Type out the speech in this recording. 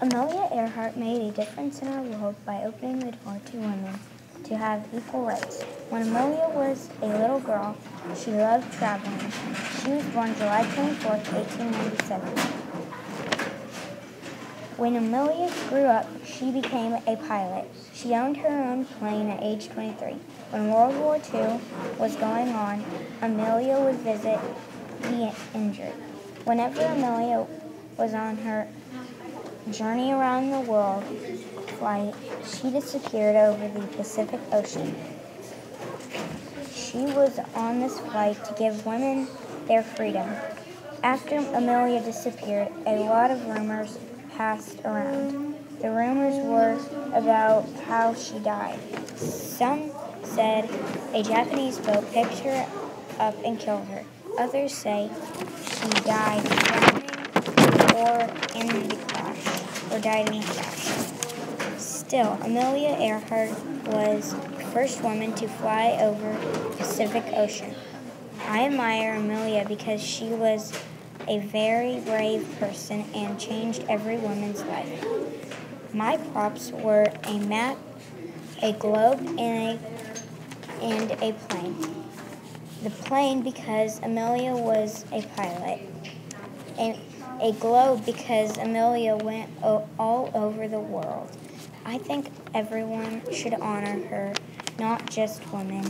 Amelia Earhart made a difference in our world by opening the door to women to have equal rights. When Amelia was a little girl, she loved traveling. She was born July 24th, 1897. When Amelia grew up, she became a pilot. She owned her own plane at age 23. When World War II was going on, Amelia would visit the injured. Whenever Amelia was on her journey around the world flight, she disappeared over the Pacific Ocean. She was on this flight to give women their freedom. After Amelia disappeared, a lot of rumors passed around. The rumors were about how she died. Some said a Japanese boat picked her up and killed her. Others say she died drowning or died in the crash. Still, Amelia Earhart was the first woman to fly over the Pacific Ocean. I admire Amelia because she was a very brave person and changed every woman's life. My props were a map, a globe, and a plane. The plane because Amelia was a pilot. A globe because Amelia went all over the world. I think everyone should honor her, not just women.